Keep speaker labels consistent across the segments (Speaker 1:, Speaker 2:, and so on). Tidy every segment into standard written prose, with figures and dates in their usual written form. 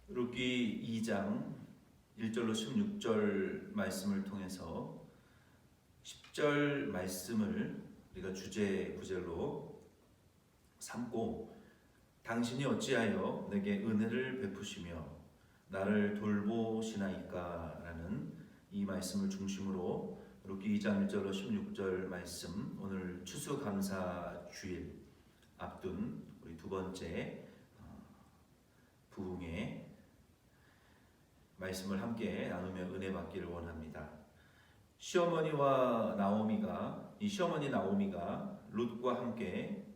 Speaker 1: 룻기 2장 1절로 16절 말씀을 통해서 10절 말씀을 우리가 주제 구절로 삼고, 당신이 어찌하여 내게 은혜를 베푸시며 나를 돌보시나이까 라는 이 말씀을 중심으로 룻기 2장 1절로 16절 말씀, 오늘 추수감사 주일 앞둔 우리 두 번째 부흥의 말씀을 함께 나누며 은혜 받기를 원합니다. 시어머니 나오미가 룻과 함께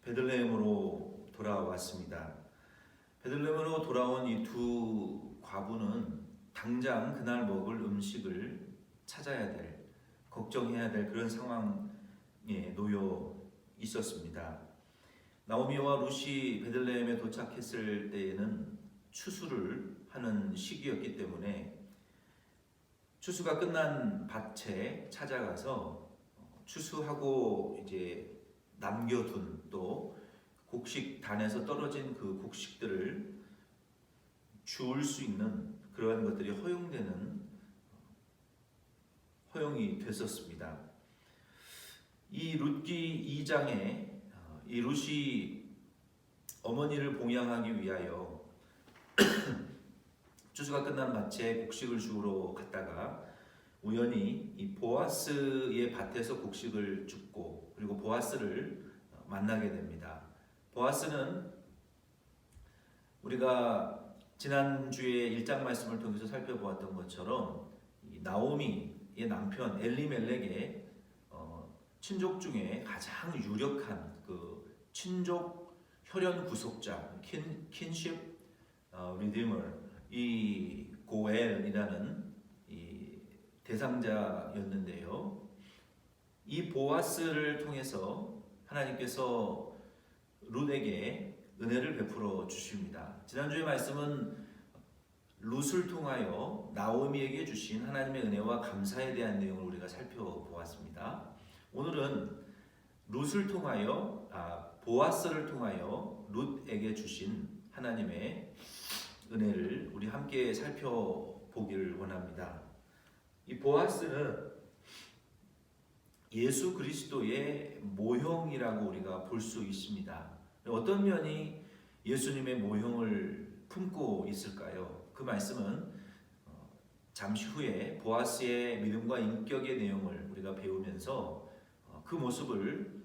Speaker 1: 베들레헴으로 돌아왔습니다. 베들레헴으로 돌아온 이 두 과부는 당장 그날 먹을 음식을 찾아야 될, 걱정해야 될 그런 상황에 놓여 있었습니다. 나오미와 룻이 베들레헴에 도착했을 때에는 추수를 하는 시기였기 때문에 추수가 끝난 밭에 찾아가서 추수하고 이제 남겨둔 또 곡식단에서 떨어진 그 곡식들을 주울 수 있는 그러한 것들이 허용이 됐었습니다. 이 룻기 2장에 이 룻이 어머니를 봉양하기 위하여 추수가 끝난 밭에 곡식을 주우러 갔다가 우연히 이 보아스의 밭에서 곡식을 줍고, 그리고 보아스를 만나게 됩니다. 보아스는 우리가 지난주에 1장 말씀을 통해서 살펴보았던 것처럼 이 나오미의 남편 엘리멜렉의 친족 중에 가장 유력한 그 친족 혈연 구속자, 킨십 리디머, 이 고엘이라는 이 대상자였는데요. 이 보아스를 통해서 하나님께서 룻에게 은혜를 베풀어 주십니다. 지난주의 말씀은 룻을 통하여 나오미에게 주신 하나님의 은혜와 감사에 대한 내용을 우리가 살펴보았습니다. 오늘은 보아스를 통하여 룻에게 주신 하나님의 은혜를 우리 함께 살펴보기를 원합니다. 이 보아스는 예수 그리스도의 모형이라고 우리가 볼 수 있습니다. 어떤 면이 예수님의 모형을 품고 있을까요? 그 말씀은 잠시 후에 보아스의 믿음과 인격의 내용을 우리가 배우면서 그 모습을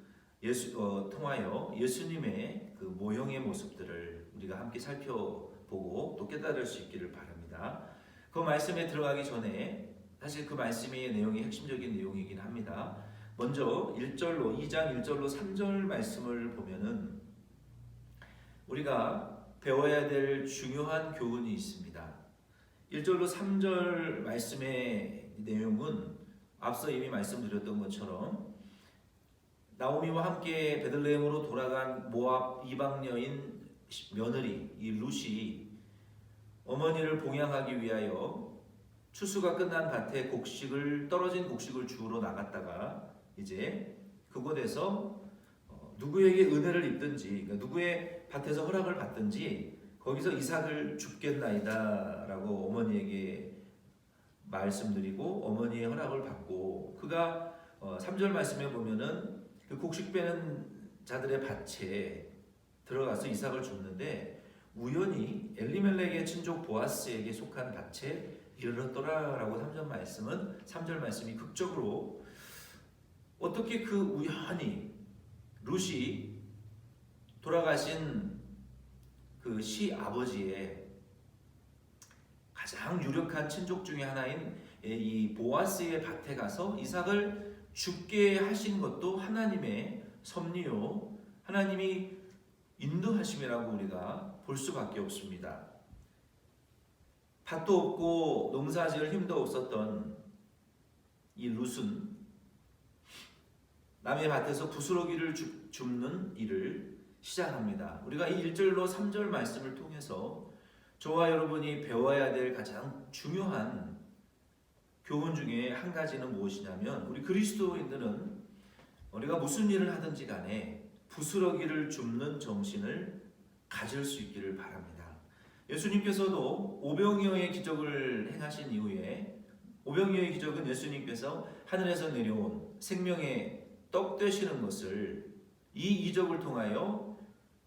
Speaker 1: 통하여 예수님의 그 모형의 모습들을 우리가 함께 살펴보고 또 깨달을 수 있기를 바랍니다. 그 말씀에 들어가기 전에 사실 그 말씀의 내용이 핵심적인 내용이긴 합니다. 먼저 2장 1절로 3절 말씀을 보면은 우리가 배워야 될 중요한 교훈이 있습니다. 1절로 3절 말씀의 내용은 앞서 이미 말씀드렸던 것처럼 나오미와 함께 베들레헴으로 돌아간 모압 이방 여인 며느리 이 룻이 어머니를 봉양하기 위하여 추수가 끝난 밭에 떨어진 곡식을 주우러 나갔다가 이제 그곳에서 누구에게 은혜를 입든지, 그러니까 누구의 밭에서 허락을 받든지 거기서 이삭을 줍겠나이다 라고 어머니에게 말씀드리고 어머니의 허락을 받고, 그가 3절 말씀에 보면은 그 곡식 빼는 자들의 밭에 들어가서 이삭을 줍는데 우연히 엘리멜렉의 친족 보아스에게 속한 밭에 이르렀더라라고 3절 말씀이 극적으로 어떻게 그 우연히 룻이 돌아가신 그 시아버지의 가장 유력한 친족 중에 하나인 이 보아스의 밭에 가서 이삭을 죽게 하신 것도 하나님의 섭리요, 하나님이 인도하심이라고 우리가 볼 수밖에 없습니다. 밭도 없고 농사지을 힘도 없었던 이 룻은 남의 밭에서 부스러기를 줍는 일을 시작합니다. 우리가 이 1절로 3절 말씀을 통해서 저와 여러분이 배워야 될 가장 중요한 교훈 중에 한 가지는 무엇이냐면, 우리 그리스도인들은 우리가 무슨 일을 하든지 간에 부스러기를 줍는 정신을 가질 수 있기를 바랍니다. 예수님께서도 오병이어의 기적을 행하신 이후에, 오병이어의 기적은 예수님께서 하늘에서 내려온 생명의 떡 되시는 것을, 이 이적을 통하여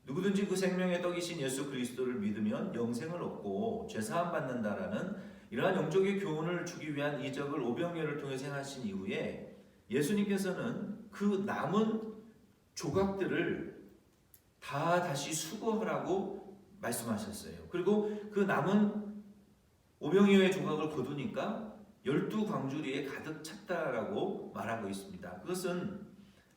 Speaker 1: 누구든지 그 생명의 떡이신 예수 그리스도를 믿으면 영생을 얻고 죄사함 받는다라는 이러한 영적인 교훈을 주기 위한 이적을 오병이어를 통해서 행하신 이후에, 예수님께서는 그 남은 조각들을 다 다시 수거하라고 말씀하셨어요. 그리고 그 남은 오병이어의 조각을 거두니까 12광주리에 가득 찼다라고 말하고 있습니다. 그것은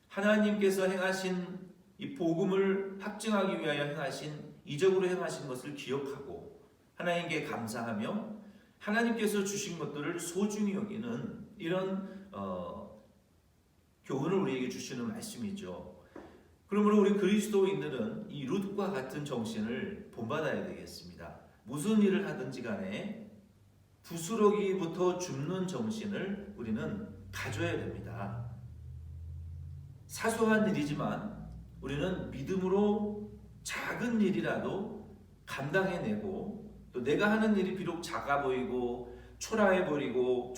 Speaker 1: 하나님께서 행하신 이 복음을 확증하기 위하여 행하신, 이적으로 행하신 것을 기억하고 하나님께 감사하며 하나님께서 주신 것들을 소중히 여기는 이런 교훈을 우리에게 주시는 말씀이죠. 그러므로 우리 그리스도인들은 이 룻과 같은 정신을 본받아야 되겠습니다. 무슨 일을 하든지 간에 부스러기부터 줍는 정신을 우리는 가져야 됩니다. 사소한 일이지만 우리는 믿음으로 작은 일이라도 감당해내고, 또 내가 하는 일이 비록 작아 보이고 초라해 보이고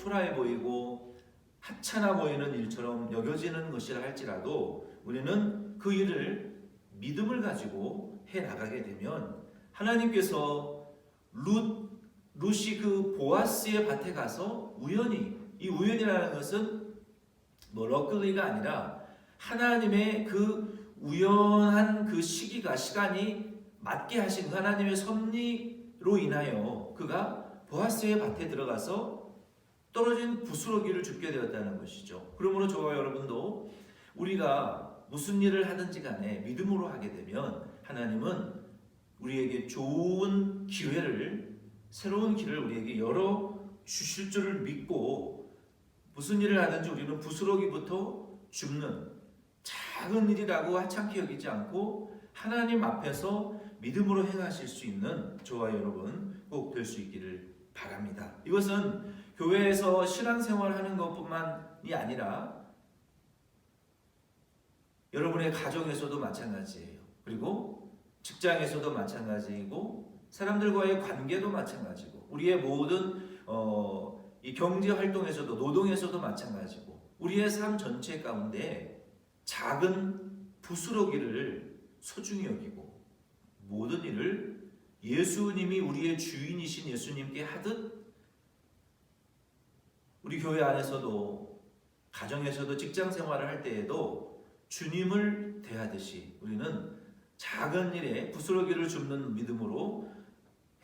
Speaker 1: 하찮아 보이는 일처럼 여겨지는 것이라 할지라도 우리는 그 일을 믿음을 가지고 해나가게 되면 하나님께서 룻이 그 보아스의 밭에 가서 우연히, 이 우연이라는 것은 뭐 럭키가 아니라 하나님의 그 우연한 그 시간이 맞게 하신 하나님의 섭리로 인하여 그가 보아스의 밭에 들어가서 떨어진 부스러기를 줍게 되었다는 것이죠. 그러므로 저와 여러분도 우리가 무슨 일을 하든지 간에 믿음으로 하게 되면 하나님은 우리에게 좋은 기회를, 새로운 길을 우리에게 열어 주실 줄을 믿고, 무슨 일을 하든지 우리는 부스러기부터 줍는 작은 일이라고 하찮게 여기지 않고 하나님 앞에서 믿음으로 행하실 수 있는 저와 여러분 꼭 될 수 있기를 바랍니다. 이것은 교회에서 신앙생활하는 것뿐만이 아니라 여러분의 가정에서도 마찬가지예요. 그리고 직장에서도 마찬가지이고 사람들과의 관계도 마찬가지고 우리의 모든 이 경제 활동에서도, 노동에서도 마찬가지고 우리의 삶 전체 가운데 작은 부스러기를 소중히 여기고 모든 일을 예수님이 우리의 주인이신 예수님께 하듯, 우리 교회 안에서도 가정에서도 직장 생활을 할 때에도 주님을 대하듯이 우리는 작은 일에 부스러기를 줍는 믿음으로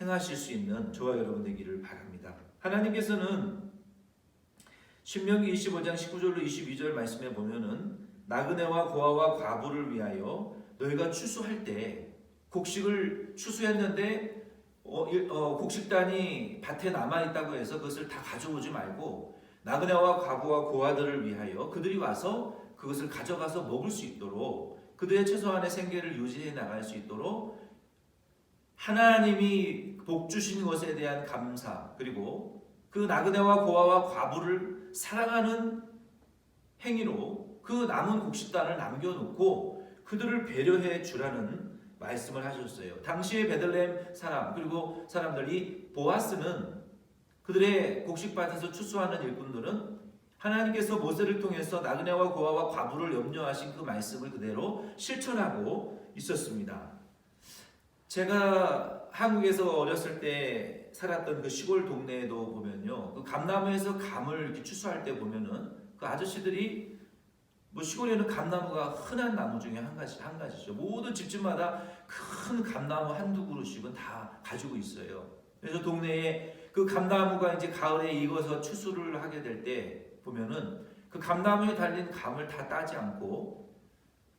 Speaker 1: 행하실 수 있는 저와 여러분 되기를 바랍니다. 하나님께서는 신명기 25장 19절로 22절 말씀에 보면은 나그네와 고아와 과부를 위하여 너희가 추수할 때, 곡식을 추수했는데 곡식단이 밭에 남아있다고 해서 그것을 다 가져오지 말고 나그네와 과부와 고아들을 위하여 그들이 와서 그것을 가져가서 먹을 수 있도록, 그들의 최소한의 생계를 유지해 나갈 수 있도록 하나님이 복 주신 것에 대한 감사, 그리고 그 나그네와 고아와 과부를 사랑하는 행위로 그 남은 곡식단을 남겨놓고 그들을 배려해 주라는 말씀을 하셨어요. 당시의 베들레헴 사람, 그리고 사람들이, 보아스는 그들의 곡식밭에서 추수하는 일꾼들은 하나님께서 모세를 통해서 나그네와 고아와 과부를 염려하신 그 말씀을 그대로 실천하고 있었습니다. 제가 한국에서 어렸을 때 살았던 그 시골 동네에도 보면요, 그 감나무에서 감을 이렇게 추수할 때 보면은 그 아저씨들이, 뭐 시골에는 감나무가 흔한 나무 중에 한 가지죠. 모든 집집마다 큰 감나무 한두 그루씩은 다 가지고 있어요. 그래서 동네에 그 감나무가 이제 가을에 익어서 추수를 하게 될 때 보면은 그 감나무에 달린 감을 다 따지 않고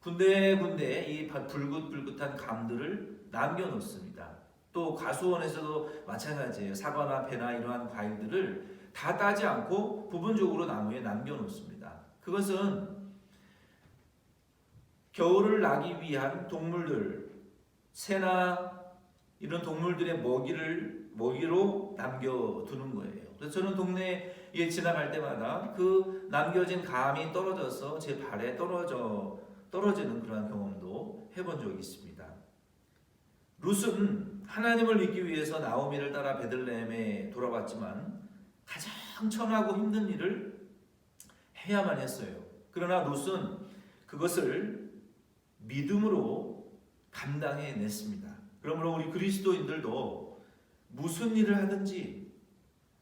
Speaker 1: 군데군데 이 불긋불긋한 감들을 남겨놓습니다. 또 가수원에서도 마찬가지예요. 사과나 배나 이러한 과일들을 다 따지 않고 부분적으로 나무에 남겨놓습니다. 그것은 겨울을 나기 위한 동물들, 새나 이런 동물들의 먹이로 남겨두는 거예요. 그래서 저는 동네에 지나갈 때마다 그 남겨진 감이 떨어져서 제 발에 떨어지는 그런 경험도 해본 적이 있습니다. 룻은 하나님을 믿기 위해서 나오미를 따라 베들레헴에 돌아왔지만 가장 천하고 힘든 일을 해야만 했어요. 그러나 롯은 그것을 믿음으로 감당해냈습니다. 그러므로 우리 그리스도인들도 무슨 일을 하든지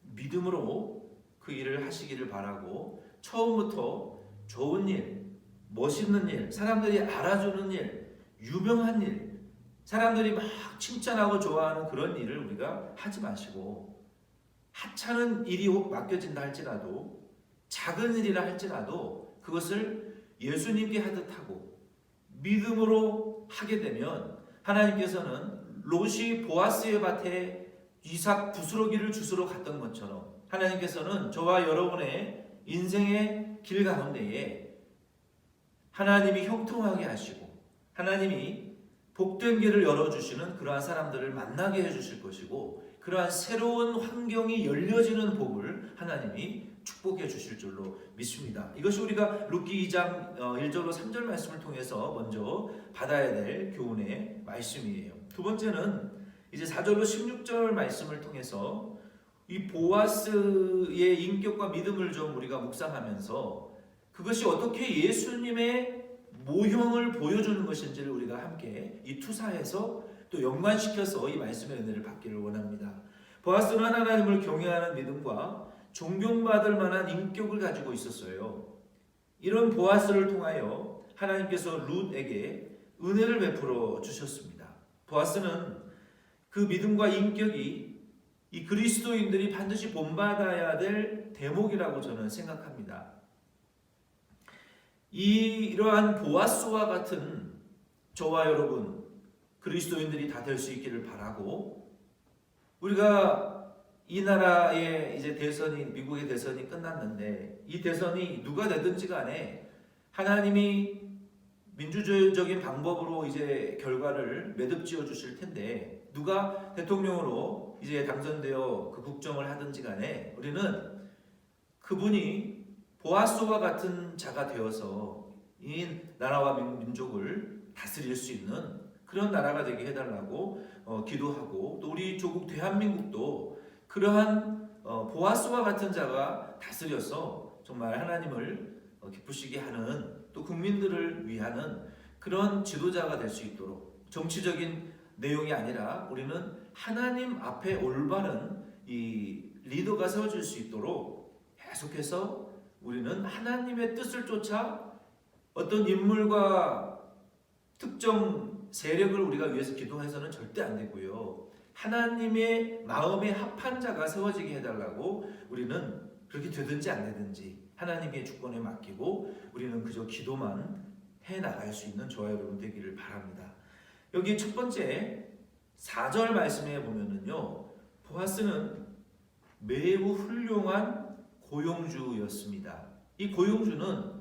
Speaker 1: 믿음으로 그 일을 하시기를 바라고, 처음부터 좋은 일, 멋있는 일, 사람들이 알아주는 일, 유명한 일, 사람들이 막 칭찬하고 좋아하는 그런 일을 우리가 하지 마시고, 하찮은 일이 맡겨진다 할지라도, 작은 일이라 할지라도 그것을 예수님께 하듯 하고 믿음으로 하게 되면 하나님께서는 롯이 보아스의 밭에 이삭 부스러기를 주스러 갔던 것처럼 하나님께서는 저와 여러분의 인생의 길 가운데에 하나님이 형통하게 하시고 하나님이 복된 길을 열어주시는 그러한 사람들을 만나게 해주실 것이고, 그러한 새로운 환경이 열려지는 복을 하나님이 축복해 주실 줄로 믿습니다. 이것이 우리가 룻기 2장 1절로 3절 말씀을 통해서 먼저 받아야 될 교훈의 말씀이에요. 두 번째는 이제 4절로 16절 말씀을 통해서 이 보아스의 인격과 믿음을 좀 우리가 묵상하면서 그것이 어떻게 예수님의 모형을 보여주는 것인지를 우리가 함께 이 투사해서 또 연관시켜서 이 말씀의 은혜를 받기를 원합니다. 보아스는 하나님을 경외하는 믿음과 존경받을 만한 인격을 가지고 있었어요. 이런 보아스를 통하여 하나님께서 룻에게 은혜를 베풀어 주셨습니다. 보아스는 그 믿음과 인격이 이 그리스도인들이 반드시 본받아야 될 대목이라고 저는 생각합니다. 이러한 보아스와 같은 저와 여러분 그리스도인들이 다 될 수 있기를 바라고, 우리가 이 나라의 이제 대선이, 미국의 대선이 끝났는데 이 대선이 누가 되든지 간에 하나님이 민주적인 방법으로 이제 결과를 매듭지어 주실 텐데, 누가 대통령으로 이제 당선되어 그 국정을 하든지 간에 우리는 그분이 보아스와 같은 자가 되어서 이 나라와 민족을 다스릴 수 있는 그런 나라가 되게 해달라고 기도하고, 또 우리 조국 대한민국도 그러한 보아스와 같은 자가 다스려서 정말 하나님을 기쁘시게 하는, 또 국민들을 위하는 그런 지도자가 될 수 있도록, 정치적인 내용이 아니라 우리는 하나님 앞에 올바른 이 리더가 세워질 수 있도록 계속해서 우리는 하나님의 뜻을 쫓아 어떤 인물과 특정 세력을 우리가 위해서 기도해서는 절대 안 되고요. 하나님의 마음에 합한 자가 세워지게 해달라고 우리는 그렇게 되든지 안 되든지 하나님의 주권에 맡기고 우리는 그저 기도만 해나갈 수 있는 저와 여러분 되기를 바랍니다. 여기 첫 번째 4절 말씀에 보면은요, 보아스는 매우 훌륭한 고용주였습니다. 이 고용주는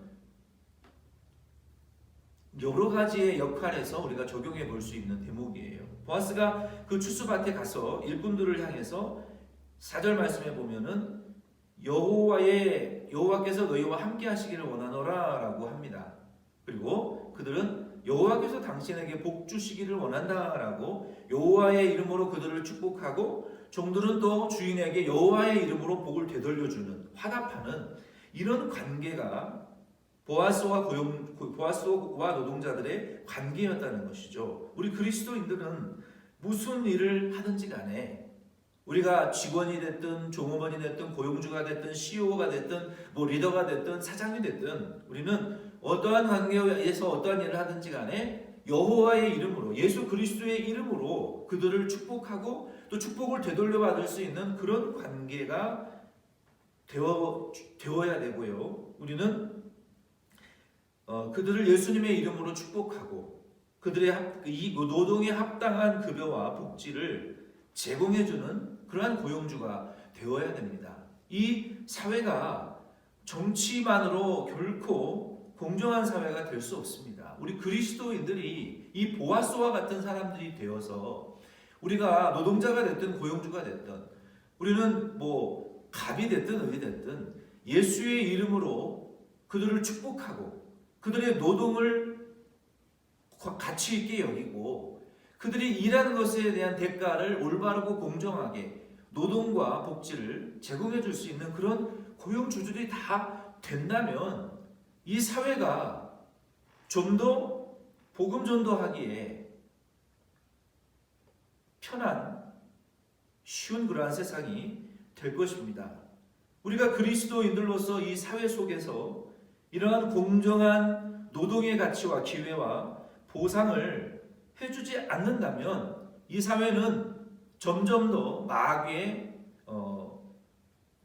Speaker 1: 여러 가지의 역할에서 우리가 적용해 볼 수 있는 대목이에요. 보아스가 그 추수밭에 가서 일꾼들을 향해서 4절 말씀에 보면은 여호와께서 너희와 함께 하시기를 원하노라 라고 합니다. 그리고 그들은 여호와께서 당신에게 복 주시기를 원한다라고 여호와의 이름으로 그들을 축복하고, 종들은 또 주인에게 여호와의 이름으로 복을 되돌려주는, 화답하는 이런 관계가 보아스와 노동자들의 관계였다는 것이죠. 우리 그리스도인들은 무슨 일을 하든지 간에, 우리가 직원이 됐든 종업원이 됐든 고용주가 됐든 CEO가 됐든 리더가 됐든 사장이 됐든, 우리는 어떠한 관계에서 어떠한 일을 하든지 간에 여호와의 이름으로, 예수 그리스도의 이름으로 그들을 축복하고 또 축복을 되돌려 받을 수 있는 그런 관계가 되어야 되고요. 우리는 그들을 예수님의 이름으로 축복하고 그들의 이 노동에 합당한 급여와 복지를 제공해주는 그러한 고용주가 되어야 됩니다. 이 사회가 정치만으로 결코 공정한 사회가 될 수 없습니다. 우리 그리스도인들이 이 보아스와 같은 사람들이 되어서 우리가 노동자가 됐든 고용주가 됐든, 우리는 갑이 됐든 을이 됐든 예수의 이름으로 그들을 축복하고 그들의 노동을 가치 있게 여기고 그들이 일하는 것에 대한 대가를 올바르고 공정하게 노동과 복지를 제공해 줄 수 있는 그런 고용주들이 다 된다면 이 사회가 좀 더 복음 전도하기에 편한 쉬운 그러한 세상이 될 것입니다. 우리가 그리스도인들로서 이 사회 속에서 이러한 공정한 노동의 가치와 기회와 보상을 해주지 않는다면 이 사회는 점점 더 마귀의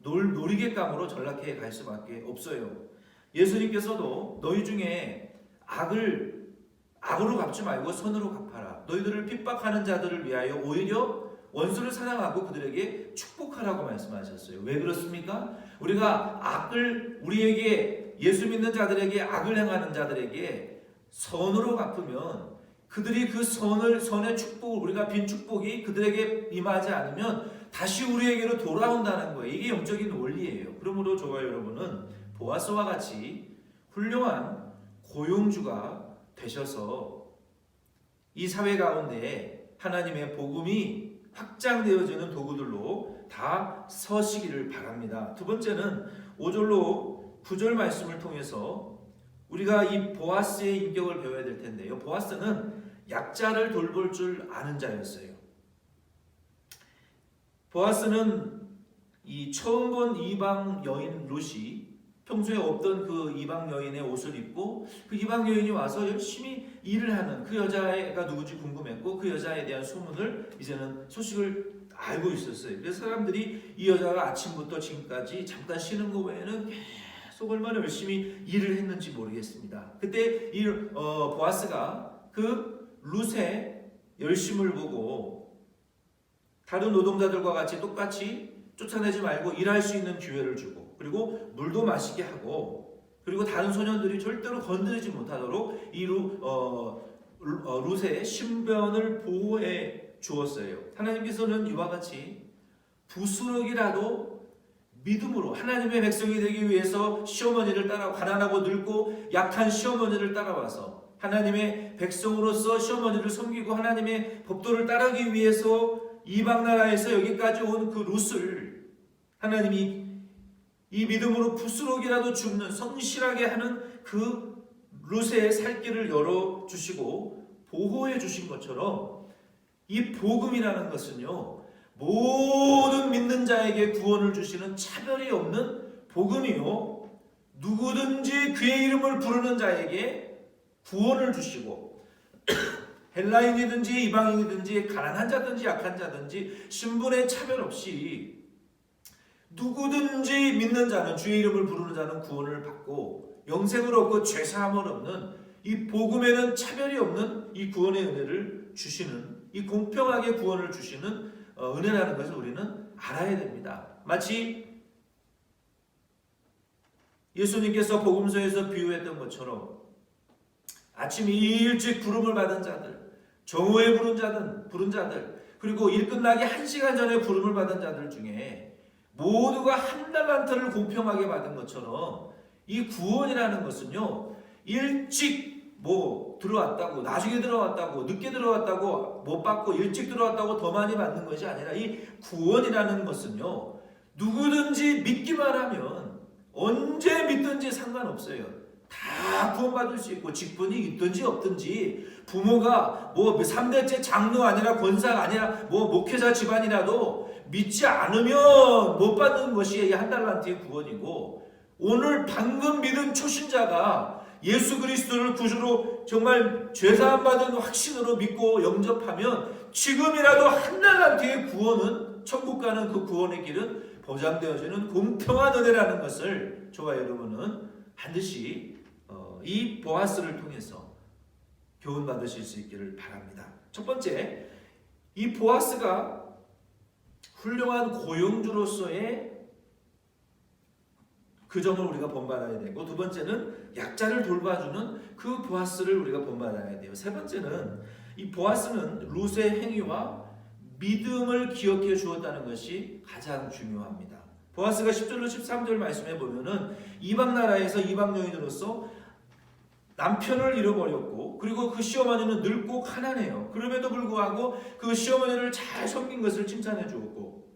Speaker 1: 놀이객감으로 전락해 갈 수밖에 없어요. 예수님께서도 너희 중에 악으로 갚지 말고 선으로 갚아라. 너희들을 핍박하는 자들을 위하여 오히려 원수를 사랑하고 그들에게 축복하라고 말씀하셨어요. 왜 그렇습니까? 우리에게 예수 믿는 자들에게 악을 행하는 자들에게 선으로 갚으면 그들이 그 선의 축복을 우리가 빈 축복이 그들에게 임하지 않으면 다시 우리에게로 돌아온다는 거예요. 이게 영적인 원리예요. 그러므로 저와 여러분은 보아스와 같이 훌륭한 고용주가 되셔서 이 사회 가운데 하나님의 복음이 확장되어지는 도구들로 다 서시기를 바랍니다. 두 번째는 5절로 9절 말씀을 통해서 우리가 이 보아스의 인격을 배워야 될 텐데요. 보아스는 약자를 돌볼 줄 아는 자였어요. 보아스는 이 처음 본 이방 여인 룻이 평소에 없던 그 이방 여인의 옷을 입고 그 이방 여인이 와서 열심히 일을 하는 그 여자가 누구지 궁금했고 그 여자에 대한 소식을 알고 있었어요. 그래서 사람들이 이 여자가 아침부터 지금까지 잠깐 쉬는 거 외에는 계속 얼마나 열심히 일을 했는지 모르겠습니다. 그때 보아스가 그 룻의 열심을 보고 다른 노동자들과 같이 똑같이 쫓아내지 말고 일할 수 있는 기회를 주고 그리고 물도 마시게 하고 그리고 다른 소년들이 절대로 건드리지 못하도록 이 룻의 신변을 보호해 주었어요. 하나님께서는 이와 같이 부스럭이라도 믿음으로 하나님의 백성이 되기 위해서 시어머니를 따라 가난하고 늙고 약한 시어머니를 따라와서 하나님의 백성으로서 시어머니를 섬기고 하나님의 법도를 따르기 위해서 이방 나라에서 여기까지 온 그 룻을 하나님이 이 믿음으로 부스럭이라도 줍는 성실하게 하는 그 룻의 살 길을 열어주시고 보호해 주신 것처럼 이 복음이라는 것은요 모든 믿는 자에게 구원을 주시는 차별이 없는 복음이요 누구든지 그의 이름을 부르는 자에게 구원을 주시고 헬라인이든지 이방인이든지 가난한 자든지 약한 자든지 신분의 차별 없이 누구든지 믿는 자는 주의 이름을 부르는 자는 구원을 받고 영생을 얻고 죄사함을 얻는 이 복음에는 차별이 없는 이 구원의 은혜를 주시는 이 공평하게 구원을 주시는 은혜라는 것을 우리는 알아야 됩니다. 마치 예수님께서 복음서에서 비유했던 것처럼 아침 일찍 부름을 받은 자들 정오에 부른 자들 그리고 일 끝나기 1시간 전에 부름을 받은 자들 중에 모두가 한 달란트를 공평하게 받은 것처럼 이 구원이라는 것은요 일찍 들어왔다고 나중에 들어왔다고 늦게 들어왔다고 못 받고 일찍 들어왔다고 더 많이 받는 것이 아니라 이 구원이라는 것은요 누구든지 믿기만 하면 언제 믿든지 상관없어요. 다 구원받을 수 있고 직분이 있든지 없든지 부모가 3대째 장로 아니라 권사가 아니라 목회자 집안이라도 믿지 않으면 못 받는 것이 한 달란트의 구원이고 오늘 방금 믿은 초신자가 예수 그리스도를 구주로 정말 죄사함 받은 확신으로 믿고 영접하면 지금이라도 한 달란트의 구원은 천국 가는 그 구원의 길은 보장되어지는 공평한 은혜라는 것을 저와 여러분은 반드시 이 보아스를 통해서 교훈 받으실 수 있기를 바랍니다. 첫 번째, 이 보아스가 훌륭한 고용주로서의 그 점을 우리가 본받아야 되고 두 번째는 약자를 돌봐주는 그 보아스를 우리가 본받아야 돼요. 세 번째는 이 보아스는 룻의 행위와 믿음을 기억해 주었다는 것이 가장 중요합니다. 보아스가 10절로 13절 말씀해 보면은 이방 나라에서 이방 여인으로서 남편을 잃어버렸고, 그리고 그 시어머니는 늙고 가난해요. 그럼에도 불구하고 그 시어머니를 잘 섬긴 것을 칭찬해 주었고,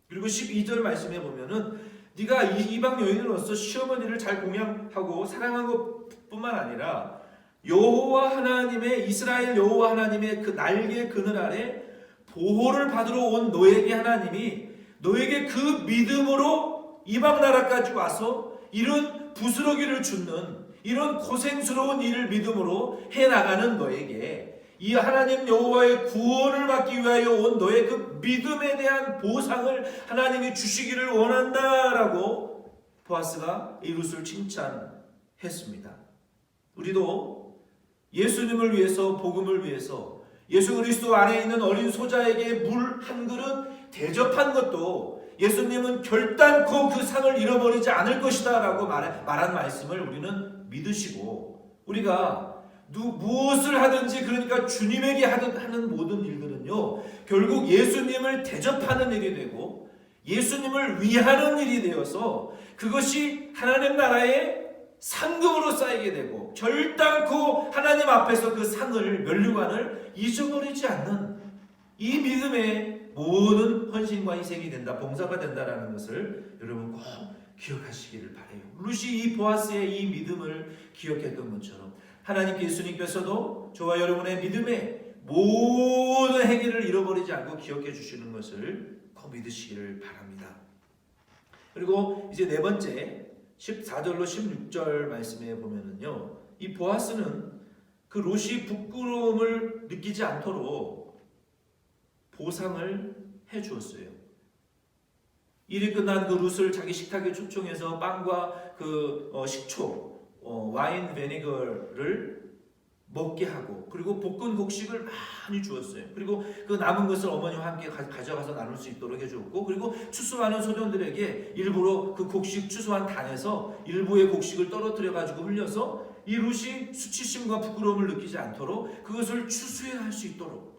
Speaker 1: 그리고 12절 말씀에 보면은 네가 이방 여인으로서 시어머니를 잘 공양하고 사랑한 것뿐만 아니라 여호와 하나님의, 이스라엘 여호와 하나님의 그 날개 그늘 아래 보호를 받으러 온 너에게 하나님이 너에게 그 믿음으로 이방 나라까지 와서 이런 부스러기를 줍는, 이런 고생스러운 일을 믿음으로 해나가는 너에게 이 하나님 여호와의 구원을 받기 위하여 온 너의 그 믿음에 대한 보상을 하나님이 주시기를 원한다라고 보아스가 이 룻을 칭찬했습니다. 우리도 예수님을 위해서, 복음을 위해서 예수 그리스도 안에 있는 어린 소자에게 물 한 그릇 대접한 것도 예수님은 결단코 그 상을 잃어버리지 않을 것이다 라고 말한 말씀을 우리는 믿으시고, 우리가 무엇을 하든지, 그러니까 주님에게 하는 모든 일들은요 결국 예수님을 대접하는 일이 되고 예수님을 위하는 일이 되어서 그것이 하나님 나라의 상급으로 쌓이게 되고, 결단코 하나님 앞에서 그 상을, 면류관을 잊어버리지 않는 이 믿음의 모든 헌신과 희생이 된다, 봉사가 된다라는 것을 여러분 꼭 기억하시기를 바라요. 룻이 이 보아스의 이 믿음을 기억했던 것처럼 하나님께, 예수님께서도 저와 여러분의 믿음의 모든 행위를 잃어버리지 않고 기억해 주시는 것을 꼭 믿으시기를 바랍니다. 그리고 이제 네 번째 14절로 16절 말씀에 보면은요, 이 보아스는 그 룻이 부끄러움을 느끼지 않도록 보상을 해 주었어요. 일이 끝난 그 룻을 자기 식탁에 초청해서 빵과 그 식초, 와인 베니거를 먹게 하고, 그리고 볶은 곡식을 많이 주었어요. 그리고 그 남은 것을 어머니와 함께 가져가서 나눌 수 있도록 해주었고, 그리고 추수하는 소년들에게 일부러 그 곡식 추수한 단에서 일부의 곡식을 떨어뜨려 가지고 흘려서 이 룻이 수치심과 부끄러움을 느끼지 않도록 그것을 추수해야 할 수 있도록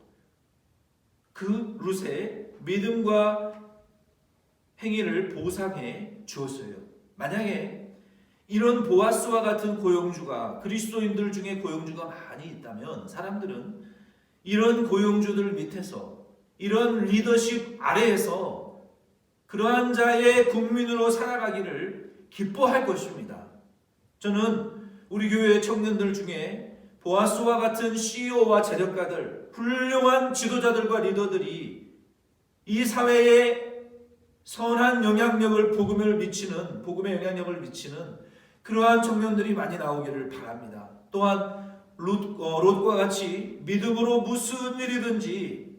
Speaker 1: 그 룻의 믿음과 행위를 보상해 주었어요. 만약에 이런 보아스와 같은 고용주가, 그리스도인들 중에 고용주가 많이 있다면 사람들은 이런 고용주들 밑에서, 이런 리더십 아래에서 그러한 자의 국민으로 살아가기를 기뻐할 것입니다. 저는 우리 교회 청년들 중에 보아스와 같은 CEO와 재력가들, 훌륭한 지도자들과 리더들이 이 사회에 선한 영향력을, 복음의 영향력을 미치는 그러한 청년들이 많이 나오기를 바랍니다. 또한 롯과 같이 믿음으로 무슨 일이든지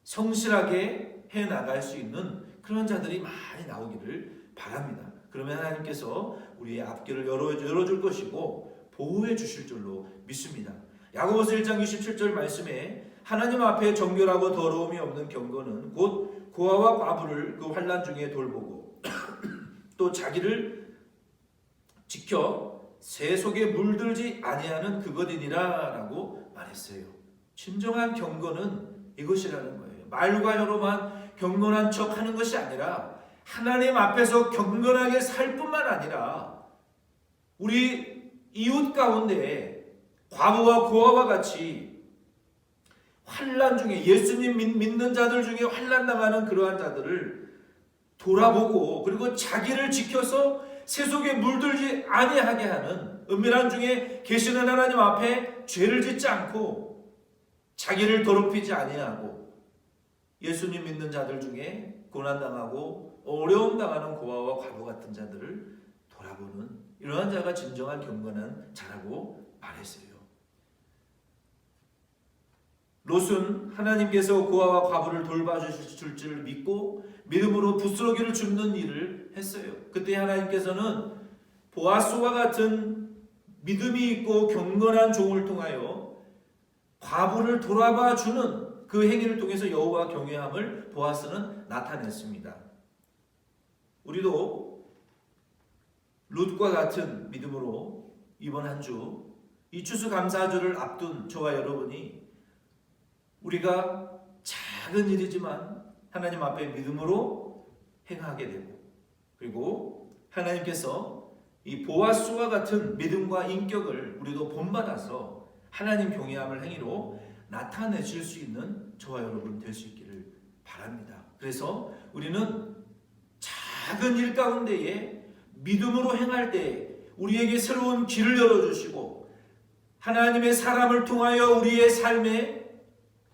Speaker 1: 성실하게 해나갈 수 있는 그런 자들이 많이 나오기를 바랍니다. 그러면 하나님께서 우리의 앞길을 열어줄 것이고 보호해 주실 줄로 믿습니다. 야고보서 1장 27절 말씀에 하나님 앞에 정결하고 더러움이 없는 경건은 곧 고아와 과부를 그 환난 중에 돌보고 또 자기를 지켜 새 속에 물들지 아니하는 그것이니라 라고 말했어요. 진정한 경건은 이것이라는 거예요. 말과 혀로만 경건한 척 하는 것이 아니라 하나님 앞에서 경건하게 살 뿐만 아니라 우리 이웃 가운데 과부와 고아와 같이 환난 중에, 예수님 믿는 자들 중에 환난 당하는 그러한 자들을 돌아보고, 그리고 자기를 지켜서 세속에 물들지 아니하게 하는, 은밀한 중에 계시는 하나님 앞에 죄를 짓지 않고 자기를 더럽히지 아니하고 예수님 믿는 자들 중에 고난당하고 어려움 당하는 고아와 과부 같은 자들을 돌아보는 이러한 자가 진정한 경건한 자라고 말했어요. 롯은 하나님께서 고아와 과부를 돌봐주실 줄 믿고 믿음으로 부스러기를 줍는 일을 했어요. 그때 하나님께서는 보아스와 같은 믿음이 있고 경건한 종을 통하여 과부를 돌아봐 주는 그 행위를 통해서 여호와 경외함을 보아스는 나타냈습니다. 우리도 룻과 같은 믿음으로 이번 한 주 이 추수감사주를 앞둔 저와 여러분이 우리가 작은 일이지만 하나님 앞에 믿음으로 행하게 되고, 그리고 하나님께서 이 보아스와 같은 믿음과 인격을 우리도 본받아서 하나님 경외함을 행위로 나타내실 수 있는 저와 여러분 될 수 있기를 바랍니다. 그래서 우리는 작은 일 가운데에 믿음으로 행할 때 우리에게 새로운 길을 열어주시고 하나님의 사람을 통하여 우리의 삶에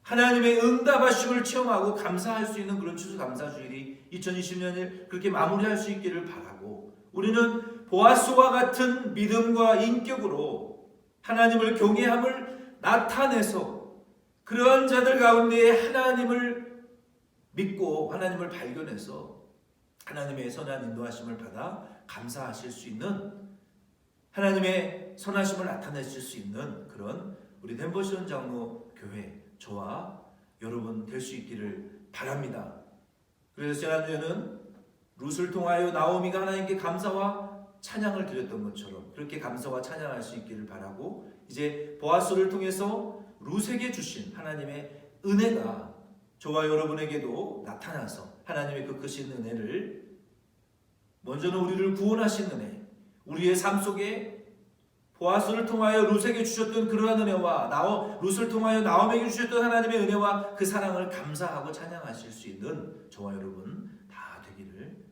Speaker 1: 하나님의 응답하심을 체험하고 감사할 수 있는 그런 추수감사주일이 2020년을 그렇게 마무리할 수 있기를 바라고, 우리는 보아스와 같은 믿음과 인격으로 하나님을 경외함을 나타내서 그러한 자들 가운데 하나님을 믿고 하나님을 발견해서 하나님의 선한 인도하심을 받아 감사하실 수 있는, 하나님의 선하심을 나타내실 수 있는 그런 우리 덴버시온 장로 교회 저와 여러분 될 수 있기를 바랍니다. 그래서 지난주에는 룻을 통하여 나오미가 하나님께 감사와 찬양을 드렸던 것처럼 그렇게 감사와 찬양할 수 있기를 바라고, 이제 보아스를 통해서 룻에게 주신 하나님의 은혜가 저와 여러분에게도 나타나서 하나님의 그 크신 은혜를, 먼저는 우리를 구원하신 은혜, 우리의 삶 속에 보아스를 통하여 룻에게 주셨던 그러한 은혜와 룻을 통하여 나오미에게 주셨던 하나님의 은혜와 그 사랑을 감사하고 찬양하실 수 있는 저와 여러분 다 되기를